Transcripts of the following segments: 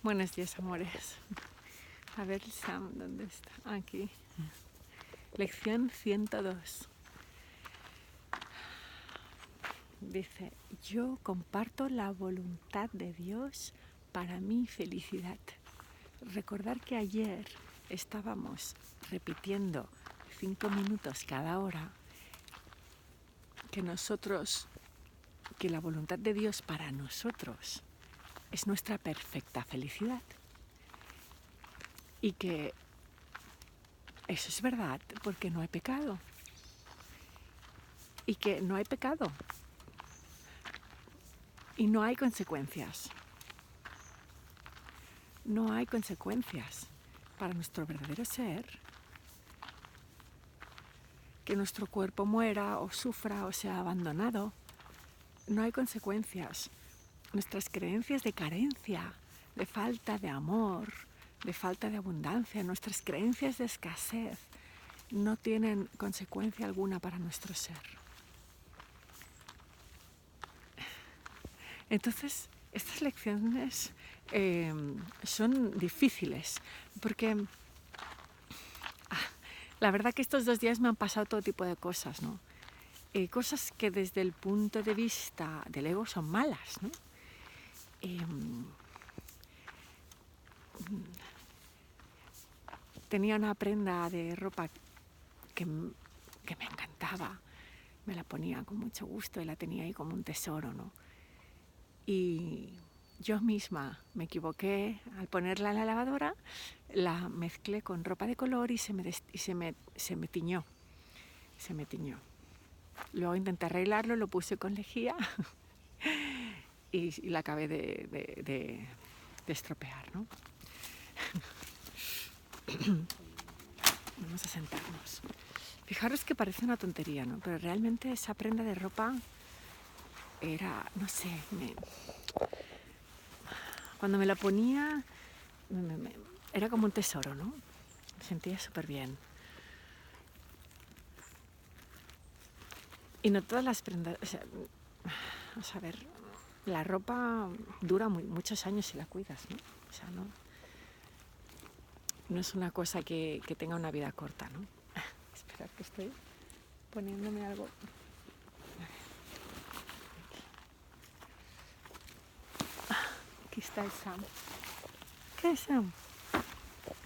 Buenos días, amores. A ver, Sam, ¿dónde está? Aquí. Lección 102. Dice, yo comparto la voluntad de Dios para mi felicidad. Recordar que ayer estábamos repitiendo 5 minutos cada hora que la voluntad de Dios para nosotros es nuestra perfecta felicidad. Y que eso es verdad porque no hay pecado. Y que no hay pecado. Y no hay consecuencias. No hay consecuencias para nuestro verdadero ser. Que nuestro cuerpo muera o sufra o sea abandonado. No hay consecuencias. Nuestras creencias de carencia, de falta de amor, de falta de abundancia, nuestras creencias de escasez no tienen consecuencia alguna para nuestro ser. Entonces, estas lecciones son difíciles porque la verdad que estos 2 días me han pasado todo tipo de cosas, ¿no? Cosas que desde el punto de vista del ego son malas, ¿no? Tenía una prenda de ropa que me encantaba, me la ponía con mucho gusto y la tenía ahí como un tesoro, ¿no? Y yo misma me equivoqué al ponerla en la lavadora, la mezclé con ropa de color y se me tiñó. Se me tiñó. Luego intenté arreglarlo, lo puse con lejía y la acabé de estropear, ¿no? Vamos a sentarnos. Fijaros que parece una tontería, ¿no? Pero realmente esa prenda de ropa era, no sé, cuando me la ponía era como un tesoro, ¿no? Me sentía súper bien. Y no todas las prendas, a ver, la ropa dura muchos años si la cuidas, ¿no? O sea, no es una cosa que tenga una vida corta, ¿no? Esperad que estoy poniéndome algo. Aquí está el Sam. ¿Qué es Sam?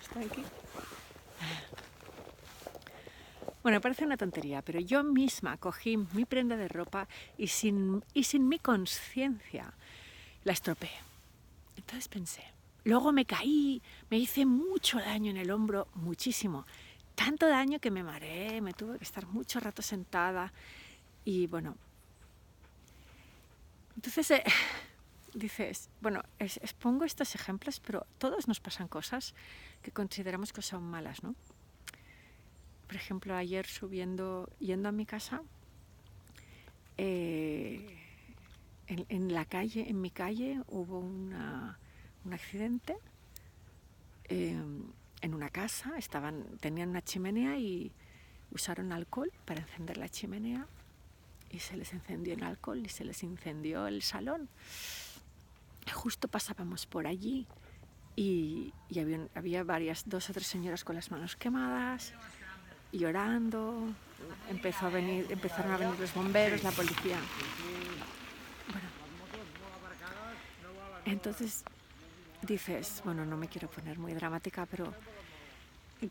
Está aquí. Bueno, parece una tontería, pero yo misma cogí mi prenda de ropa y sin mi conciencia la estropeé. Entonces pensé, luego me caí, me hice mucho daño en el hombro, muchísimo. Tanto daño que me mareé, me tuve que estar mucho rato sentada y bueno. Entonces dices, bueno, expongo estos ejemplos, pero todos nos pasan cosas que consideramos que son malas, ¿no? Por ejemplo, ayer yendo a mi casa, en mi calle hubo un accidente en una casa, tenían una chimenea y usaron alcohol para encender la chimenea y se les encendió el alcohol y se les incendió el salón. Justo pasábamos por allí y había 2 o 3 señoras con las manos quemadas, llorando. Empezaron a venir los bomberos, la policía. Bueno, entonces dices, bueno, no me quiero poner muy dramática, pero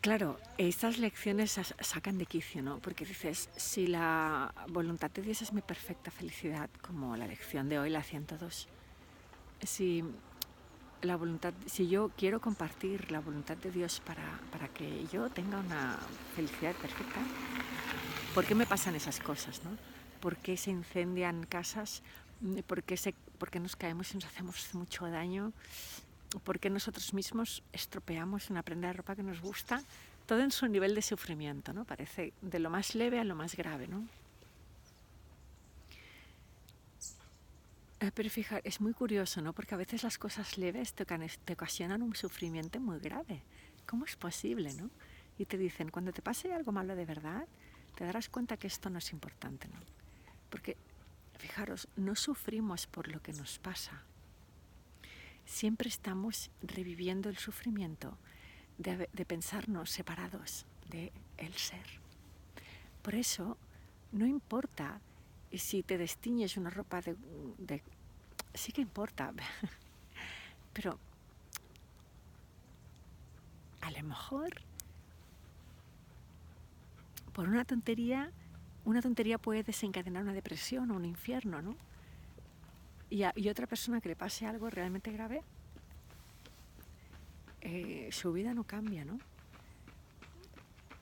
claro, estas lecciones sacan de quicio, ¿no? Porque dices, si la voluntad de Dios es mi perfecta felicidad, como la lección de hoy, la 102, si yo quiero compartir la voluntad de Dios para que yo tenga una felicidad perfecta, ¿por qué me pasan esas cosas, no? ¿Por qué se incendian casas? ¿Por qué nos caemos y nos hacemos mucho daño? ¿Por qué nosotros mismos estropeamos una prenda de ropa que nos gusta? Todo en su nivel de sufrimiento, ¿no? Parece de lo más leve a lo más grave, ¿no? Pero fija, es muy curioso, ¿no? Porque a veces las cosas leves te ocasionan un sufrimiento muy grave. ¿Cómo es posible, no? Y te dicen, cuando te pase algo malo de verdad, te darás cuenta que esto no es importante, ¿no? Porque, fijaros, no sufrimos por lo que nos pasa, siempre estamos reviviendo el sufrimiento de pensarnos separados del ser. Por eso, no importa si te destiñes una ropa sí que importa, pero a lo mejor por una tontería puede desencadenar una depresión o un infierno, ¿no? Y otra persona que le pase algo realmente grave, su vida no cambia, ¿no?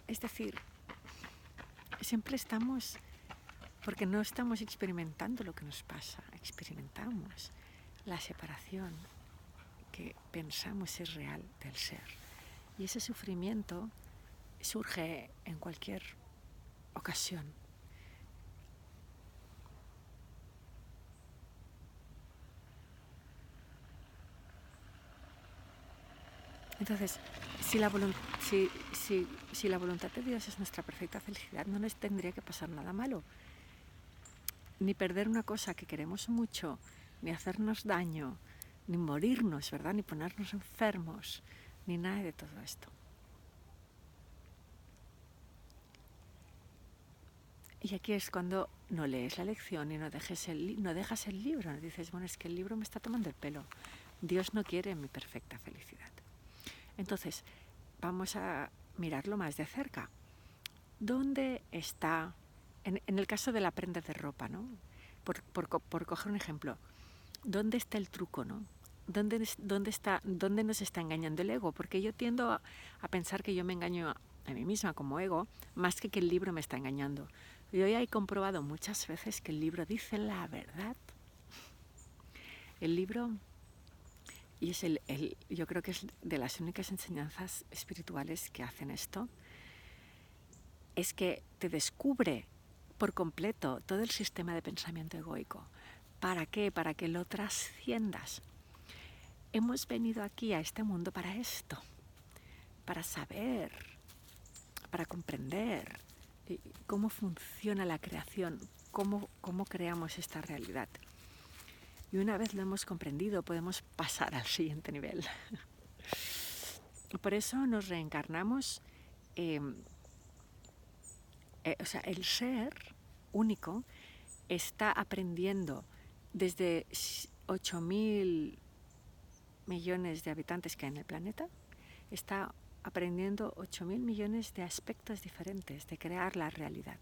Es decir, siempre estamos, porque no estamos experimentando lo que nos pasa, experimentamos la separación que pensamos es real del ser. Y ese sufrimiento surge en cualquier ocasión. Entonces, si la voluntad de Dios es nuestra perfecta felicidad, no nos tendría que pasar nada malo. Ni perder una cosa que queremos mucho, ni hacernos daño, ni morirnos, ¿verdad? Ni ponernos enfermos, ni nada de todo esto. Y aquí es cuando no lees la lección y no dejas el libro. No dices, bueno, es que el libro me está tomando el pelo. Dios no quiere mi perfecta felicidad. Entonces, vamos a mirarlo más de cerca. ¿Dónde está, en el caso de la prenda de ropa, ¿no? Por coger un ejemplo, ¿dónde está el truco, ¿no? ¿Dónde nos está engañando el ego? Porque yo tiendo a pensar que yo me engaño a mí misma como ego, más que el libro me está engañando. Yo ya he comprobado muchas veces que el libro dice la verdad. El libro, y es yo creo que es de las únicas enseñanzas espirituales que hacen esto, es que te descubre por completo todo el sistema de pensamiento egoico. ¿Para qué? Para que lo trasciendas. Hemos venido aquí a este mundo para esto, para saber, para comprender cómo funciona la creación, cómo creamos esta realidad. Y una vez lo hemos comprendido, podemos pasar al siguiente nivel. Por eso nos reencarnamos. El ser único está aprendiendo desde 8.000 millones de habitantes que hay en el planeta, está aprendiendo 8.000 millones de aspectos diferentes de crear la realidad.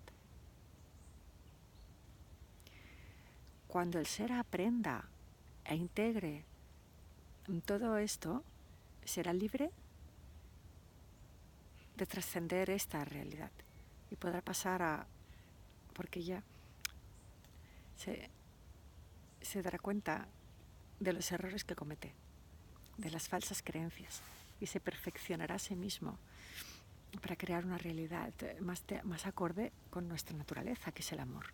Cuando el ser aprenda e integre todo esto, será libre de trascender esta realidad y podrá pasar porque ya se dará cuenta de los errores que comete, de las falsas creencias, y se perfeccionará a sí mismo para crear una realidad más acorde con nuestra naturaleza, que es el amor.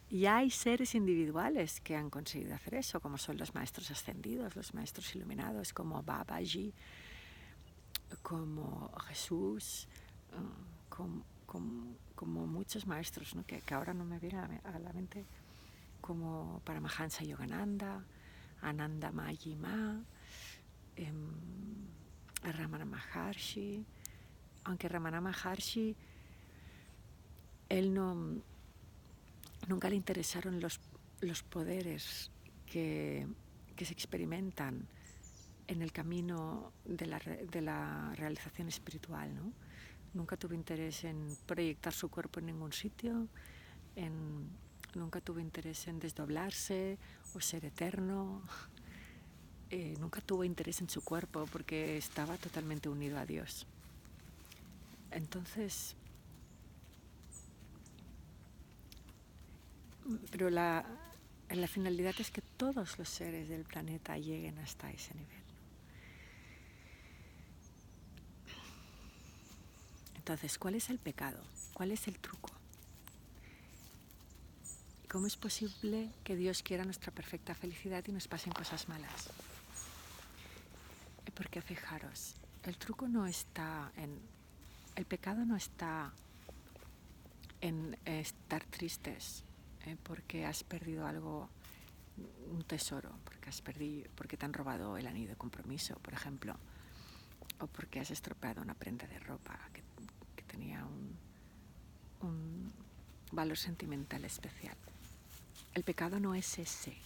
Y hay seres individuales que han conseguido hacer eso, como son los maestros ascendidos, los maestros iluminados, como Babaji, como Jesús, como muchos maestros, ¿no? que ahora no me viene a la mente, como Paramahansa Yogananda, Ananda Mayi Ma, Ramana Maharshi. Aunque Ramana Maharshi, él nunca le interesaron los poderes que se experimentan en el camino de la realización espiritual, ¿no? Nunca tuvo interés en proyectar su cuerpo en ningún sitio, nunca tuvo interés en desdoblarse o ser eterno, nunca tuvo interés en su cuerpo porque estaba totalmente unido a Dios. Entonces, pero la finalidad es que todos los seres del planeta lleguen hasta ese nivel. Entonces, ¿cuál es el pecado? ¿Cuál es el truco? ¿Cómo es posible que Dios quiera nuestra perfecta felicidad y nos pasen cosas malas? Porque fijaros, el truco no está el pecado no está en estar tristes porque has perdido algo un tesoro, porque te han robado el anillo de compromiso, por ejemplo, o porque has estropeado una prenda de ropa que tenía un valor sentimental especial. El pecado no es ese.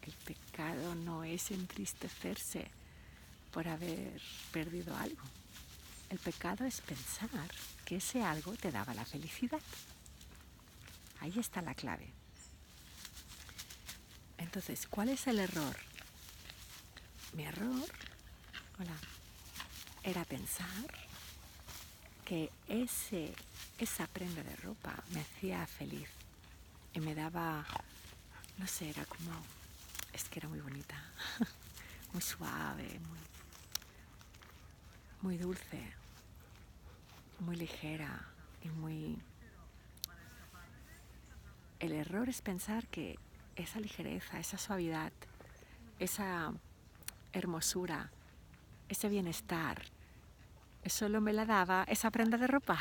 El pecado no es entristecerse por haber perdido algo. El pecado es pensar que ese algo te daba la felicidad. Ahí está la clave. Entonces, ¿cuál es el error? Mi error, era pensar que esa prenda de ropa me hacía feliz y me daba, no sé, es que era muy bonita, muy suave, muy dulce, muy ligera y muy... El error es pensar que esa ligereza, esa suavidad, esa hermosura, ese bienestar, solo me la daba esa prenda de ropa.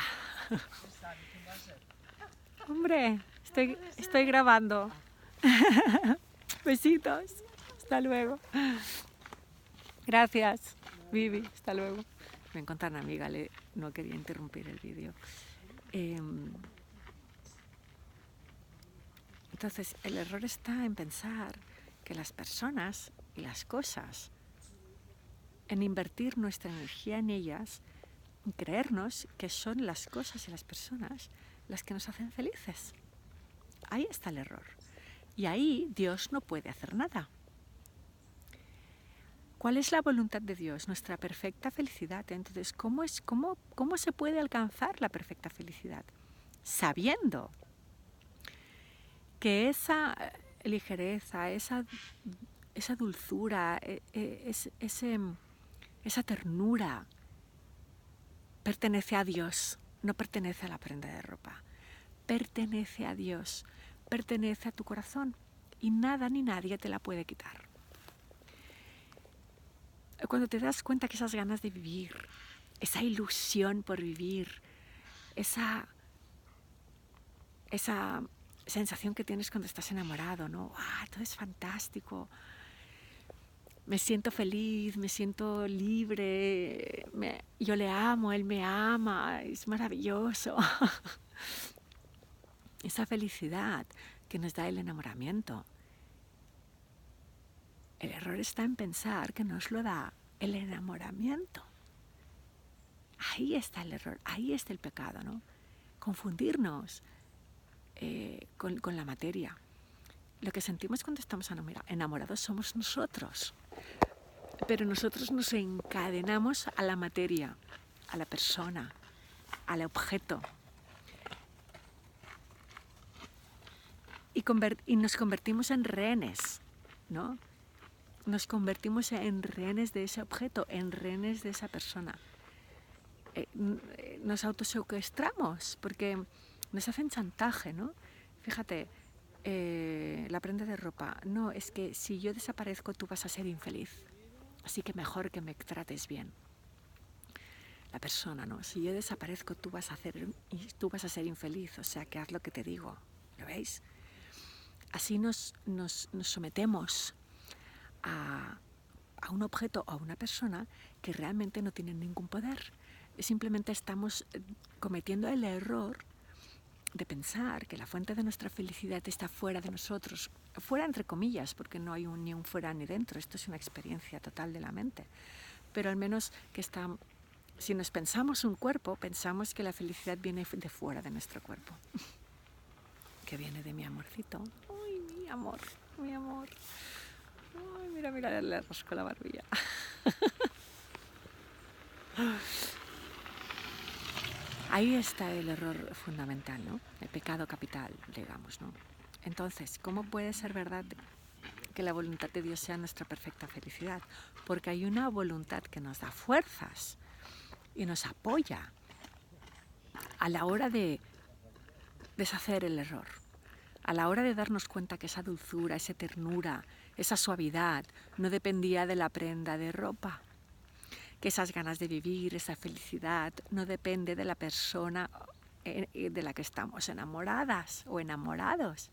Hombre, estoy grabando. Besitos. Hasta luego. Gracias, Vivi. Hasta luego. Me encontré una amiga, no quería interrumpir el vídeo. Entonces, el error está en pensar que las personas y las cosas, en invertir nuestra energía en ellas, en creernos que son las cosas y las personas las que nos hacen felices. Ahí está el error. Y ahí Dios no puede hacer nada. ¿Cuál es la voluntad de Dios? Nuestra perfecta felicidad. Entonces, ¿cómo se puede alcanzar la perfecta felicidad? Sabiendo que esa ligereza, esa dulzura, esa ternura pertenece a Dios, no pertenece a la prenda de ropa. Pertenece a Dios, pertenece a tu corazón y nada ni nadie te la puede quitar. Cuando te das cuenta que esas ganas de vivir, esa ilusión por vivir, esa sensación que tienes cuando estás enamorado, ¿no? Todo es fantástico. Me siento feliz, me siento libre, yo le amo, él me ama, es maravilloso. Esa felicidad que nos da el enamoramiento. El error está en pensar que nos lo da el enamoramiento. Ahí está el error, ahí está el pecado, ¿no? Confundirnos con la materia. Lo que sentimos cuando estamos enamorados somos nosotros, pero nosotros nos encadenamos a la materia, a la persona, al objeto. Y nos convertimos en rehenes, ¿no? Nos convertimos en rehenes de ese objeto, en rehenes de esa persona. Nos autosecuestramos porque nos hacen chantaje, ¿no? Fíjate, la prenda de ropa. No, es que si yo desaparezco tú vas a ser infeliz. Así que mejor que me trates bien. La persona, ¿no? Si yo desaparezco tú vas a ser infeliz. O sea, que haz lo que te digo. ¿Lo veis? Así nos sometemos a un objeto o a una persona que realmente no tienen ningún poder. Simplemente estamos cometiendo el error de pensar que la fuente de nuestra felicidad está fuera de nosotros, fuera entre comillas, porque no hay ni un fuera ni dentro, esto es una experiencia total de la mente, pero al menos si nos pensamos un cuerpo, pensamos que la felicidad viene de fuera de nuestro cuerpo, que viene de mi amorcito. ¡Ay, mi amor, mi amor! ¡Ay, mira, le rasco la barbilla! Ahí está el error fundamental, ¿no? El pecado capital, digamos, ¿no? Entonces, ¿cómo puede ser verdad que la voluntad de Dios sea nuestra perfecta felicidad? Porque hay una voluntad que nos da fuerzas y nos apoya a la hora de deshacer el error, a la hora de darnos cuenta que esa dulzura, esa ternura, esa suavidad no dependía de la prenda de ropa, que esas ganas de vivir, esa felicidad, no depende de la persona de la que estamos enamoradas o enamorados.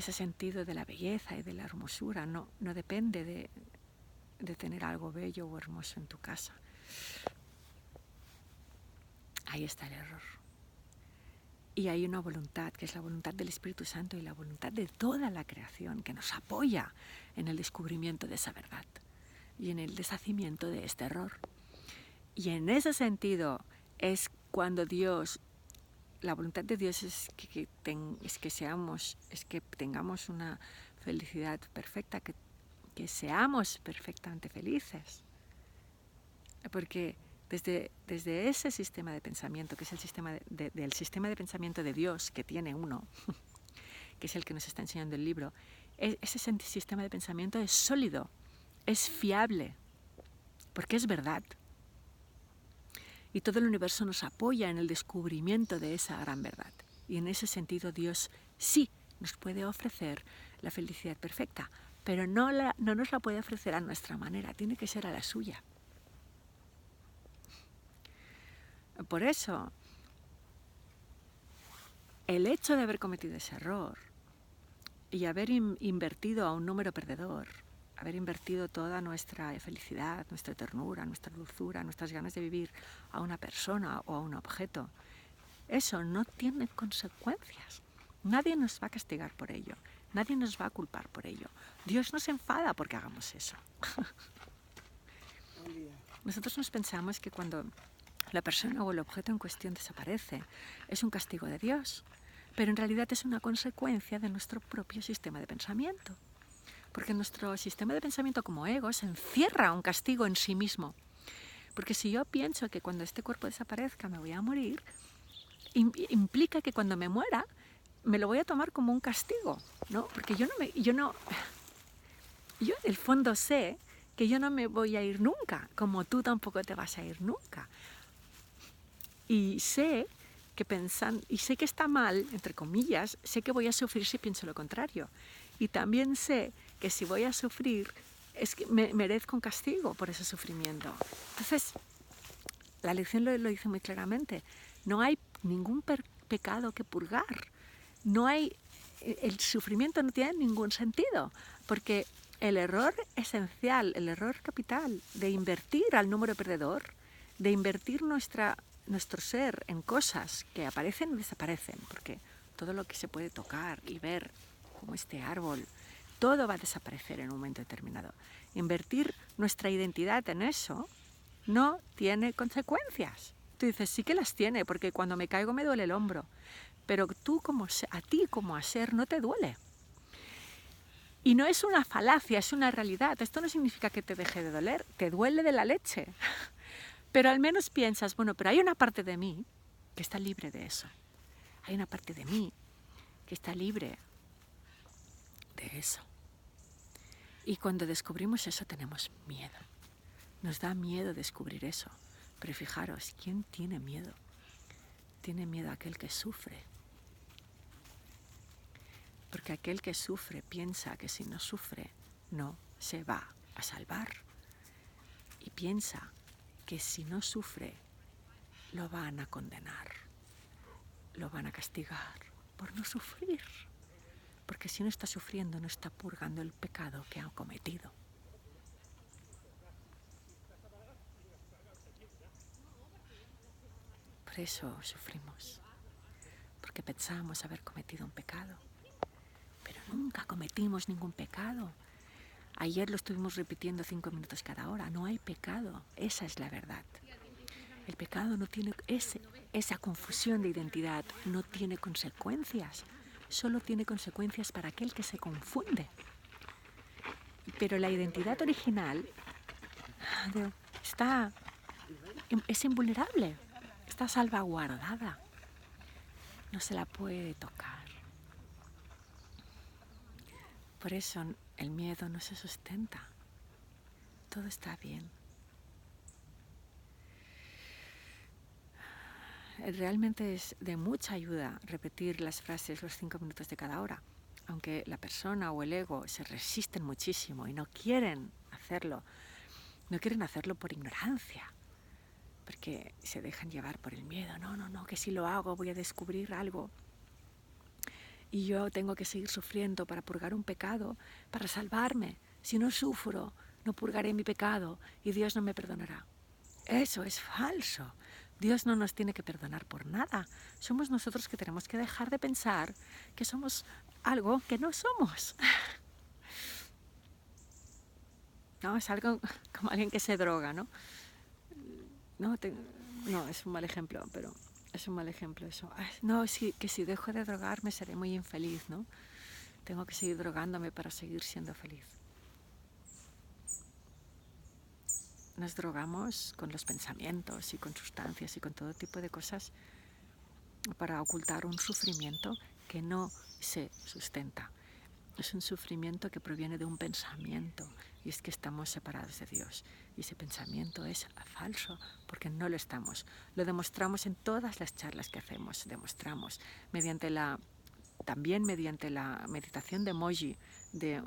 ese sentido de la belleza y de la hermosura no depende de tener algo bello o hermoso en tu casa. Ahí está el error. Y hay una voluntad, que es la voluntad del Espíritu Santo y la voluntad de toda la creación, que nos apoya en el descubrimiento de esa verdad y en el deshacimiento de este error. Y en ese sentido es cuando la voluntad de Dios es que tengamos una felicidad perfecta, que seamos perfectamente felices. Porque desde ese sistema de pensamiento, que es el sistema del sistema de pensamiento de Dios que tiene uno, que es el que nos está enseñando el libro, ese sistema de pensamiento es sólido, es fiable, porque es verdad. Y todo el universo nos apoya en el descubrimiento de esa gran verdad. Y en ese sentido Dios sí nos puede ofrecer la felicidad perfecta, pero no nos la puede ofrecer a nuestra manera, tiene que ser a la suya. Por eso, el hecho de haber cometido ese error y haber invertido a un número perdedor, haber invertido toda nuestra felicidad, nuestra ternura, nuestra dulzura, nuestras ganas de vivir a una persona o a un objeto, eso no tiene consecuencias. Nadie nos va a castigar por ello, nadie nos va a culpar por ello. Dios no se enfada porque hagamos eso. Nosotros nos pensamos que cuando la persona o el objeto en cuestión desaparece, es un castigo de Dios, pero en realidad es una consecuencia de nuestro propio sistema de pensamiento. Porque nuestro sistema de pensamiento como ego se encierra un castigo en sí mismo. Porque si yo pienso que cuando este cuerpo desaparezca me voy a morir, implica que cuando me muera me lo voy a tomar como un castigo, ¿no? Porque yo en el fondo sé que yo no me voy a ir nunca, como tú tampoco te vas a ir nunca. Y sé que está mal, entre comillas, sé que voy a sufrir si pienso lo contrario. Y también sé que si voy a sufrir, es que merezco un castigo por ese sufrimiento. Entonces, la lección lo dice muy claramente. No hay ningún pecado que purgar. El sufrimiento no tiene ningún sentido, porque el error esencial, el error capital de invertir al número perdedor, de invertir nuestro ser en cosas que aparecen y desaparecen, porque todo lo que se puede tocar y ver, como este árbol, todo va a desaparecer en un momento determinado. Invertir nuestra identidad en eso no tiene consecuencias. Tú dices, sí que las tiene, porque cuando me caigo me duele el hombro, pero a ti como ser no te duele. Y no es una falacia, es una realidad. Esto no significa que te deje de doler, te duele de la leche. Pero al menos piensas, bueno, pero hay una parte de mí que está libre de eso. Hay una parte de mí que está libre de eso. Y cuando descubrimos eso tenemos miedo. Nos da miedo descubrir eso. Pero fijaros, ¿quién tiene miedo? Tiene miedo aquel que sufre. Porque aquel que sufre piensa que si no sufre no se va a salvar. Y piensa que si no sufre lo van a condenar, lo van a castigar por no sufrir. Porque si no está sufriendo no está purgando el pecado que ha cometido. Por eso sufrimos, porque pensamos haber cometido un pecado, pero nunca cometimos ningún pecado. Ayer lo estuvimos repitiendo 5 minutos cada hora. No hay pecado, esa es la verdad. El pecado no tiene esa confusión de identidad, no tiene consecuencias, solo tiene consecuencias para aquel que se confunde. Pero la identidad original es invulnerable, está salvaguardada, no se la puede tocar. Por eso el miedo no se sustenta, todo está bien. Realmente es de mucha ayuda repetir las frases los 5 minutos de cada hora, aunque la persona o el ego se resisten muchísimo y no quieren hacerlo por ignorancia, porque se dejan llevar por el miedo. No, que si lo hago voy a descubrir algo. y yo tengo que seguir sufriendo para purgar un pecado, para salvarme. Si no sufro, no purgaré mi pecado y Dios no me perdonará. Eso es falso. Dios no nos tiene que perdonar por nada. Somos nosotros que tenemos que dejar de pensar que somos algo que no somos. No, es algo como alguien que se droga, ¿no? No, no, es un mal ejemplo, pero es un mal ejemplo eso. Ay, no, sí, que si dejo de drogarme seré muy infeliz, ¿no? Tengo que seguir drogándome para seguir siendo feliz. Nos drogamos con los pensamientos y con sustancias y con todo tipo de cosas para ocultar un sufrimiento que no se sustenta. Es un sufrimiento que proviene de un pensamiento, y es que estamos separados de Dios. Y ese pensamiento es falso, porque no lo estamos. Lo demostramos en todas las charlas que hacemos. Demostramos también mediante la meditación de Moji, de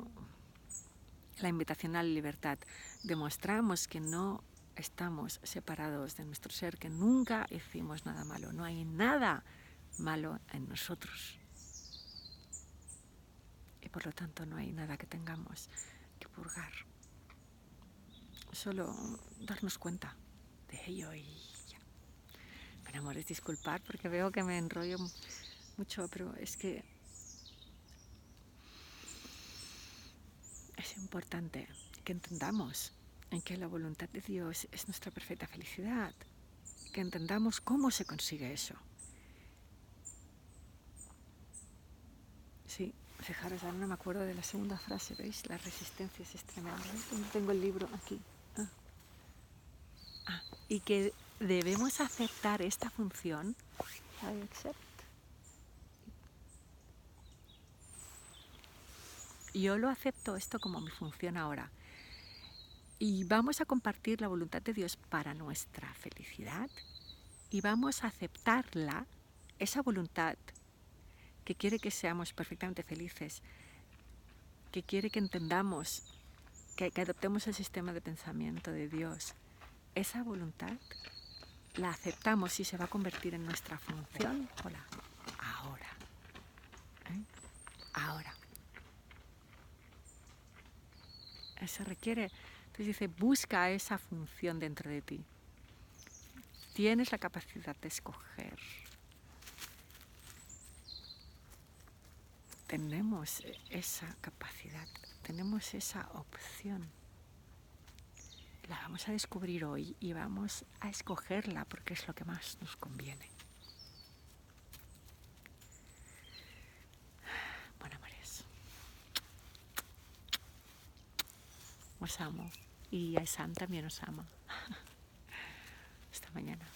la invitación a la libertad. Demostramos que no estamos separados de nuestro ser, que nunca hicimos nada malo. No hay nada malo en nosotros. Y por lo tanto no hay nada que tengamos que purgar. Solo darnos cuenta de ello y ya. Bueno, amores, disculpar porque veo que me enrollo mucho, pero es que es importante que entendamos en que la voluntad de Dios es nuestra perfecta felicidad, que entendamos cómo se consigue eso. Sí, fijaros, ahora no me acuerdo de la segunda frase, ¿veis? La resistencia es tremenda. Tengo el libro aquí. Y que debemos aceptar esta función. I accept. Yo lo acepto esto como mi función ahora. Y vamos a compartir la voluntad de Dios para nuestra felicidad. Y vamos a aceptarla, esa voluntad que quiere que seamos perfectamente felices, que quiere que entendamos, que adoptemos el sistema de pensamiento de Dios. Esa voluntad la aceptamos y se va a convertir en nuestra función. Hola, ahora. Ahora. Se requiere, entonces dice, busca esa función dentro de ti. Tienes la capacidad de escoger. Tenemos esa capacidad, tenemos esa opción. La vamos a descubrir hoy y vamos a escogerla porque es lo que más nos conviene. Bueno, amores, os amo y Aisan también os ama. Hasta mañana.